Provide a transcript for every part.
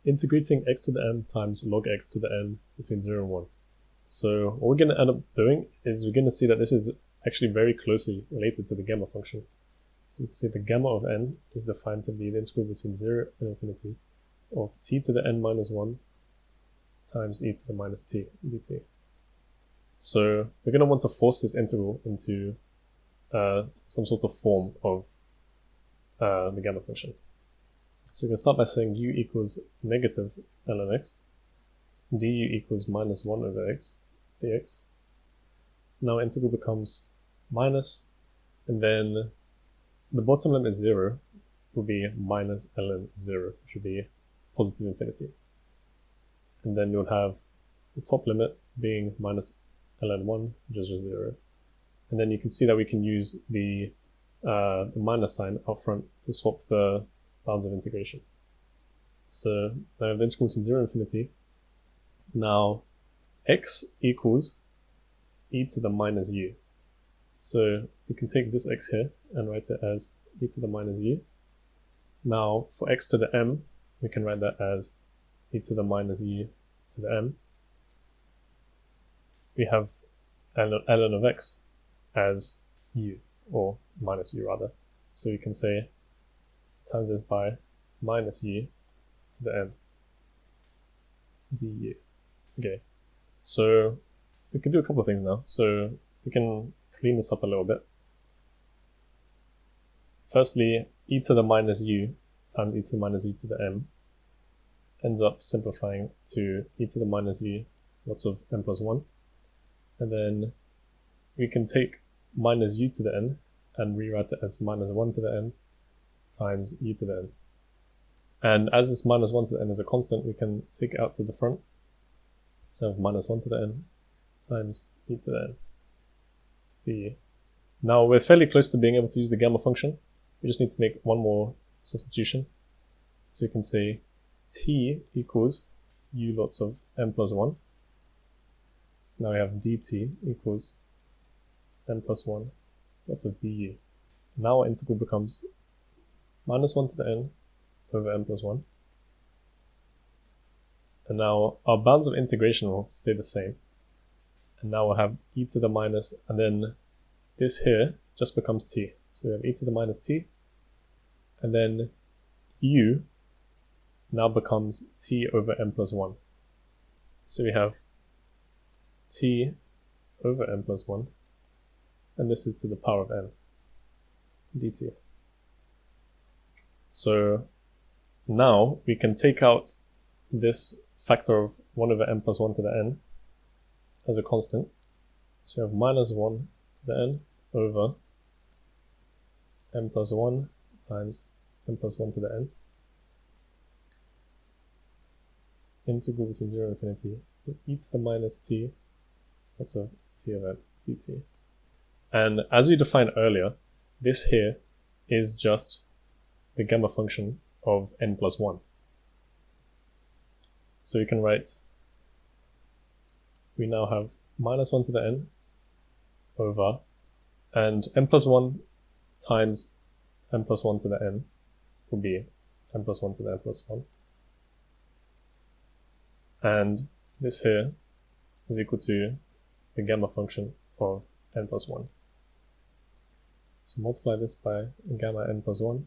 integrating x to the n times log x to the n between 0 and 1. So what we're going to end up doing is we're going to see that this is actually very closely related to the gamma function. So we can see the gamma of n is defined to be the integral between 0 and infinity of t to the n minus 1 times e to the minus t dt. So we're going to want to force this integral into some sort of form of the gamma function. So we can start by saying u equals negative ln x, du equals minus 1 over x dx. Now integral becomes minus, and then the bottom limit is 0 will be minus ln of 0, which would be positive infinity. And then you'll have the top limit being minus ln 1, which is just 0. And then you can see that we can use the minus sign up front to swap the bounds of integration. So I have the integral between 0 and infinity. Now x equals e to the minus u. So we can take this x here and write it as e to the minus u. Now for x to the m, we can write that as e to the minus u to the m. We have ln of x as u, or minus u rather. So we can say times this by minus u to the m du. Okay, so we can do a couple of things now. So we can clean this up a little bit. Firstly, e to the minus u times e to the minus u to the m ends up simplifying to e to the minus u lots of n plus 1. And then we can take minus u to the n and rewrite it as minus 1 to the n times u to the n. And as this minus 1 to the n is a constant, we can take it out to the front. So minus 1 to the n times e to the n du. Now we're fairly close to being able to use the gamma function. We just need to make one more substitution. So you can say t equals u lots of n plus 1. So now we have dt equals n plus 1 lots of du. Now our integral becomes minus 1 to the n over n plus 1. And now our bounds of integration will stay the same. And now we'll have e to the minus, and then this here just becomes t. So we have e to the minus t, and then u now becomes t over n plus 1. So we have t over n plus 1, and this is to the power of n dt. So now we can take out this factor of 1 over n plus 1 to the n as a constant. So we have minus 1 to the n over n plus 1 times n plus 1 to the n. Integral between 0 and infinity e to the minus t lots of t of n dt. And as we defined earlier, this here is just the gamma function of n plus 1. So you can write, we now have minus 1 to the n over, and n plus 1 times n plus 1 to the n will be n plus 1 to the n plus 1. And this here is equal to the gamma function of n plus 1. So multiply this by gamma n plus 1.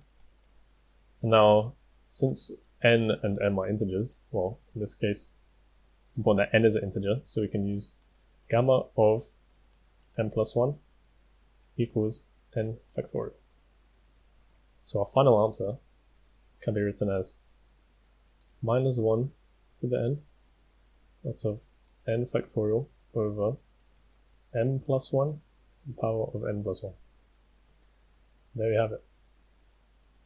And now, since n and m are integers, well, in this case, it's important that n is an integer, so we can use gamma of n plus 1 equals n factorial. So our final answer can be written as minus 1 to the n, lots of n factorial over n plus 1 to the power of n plus 1. There you have it.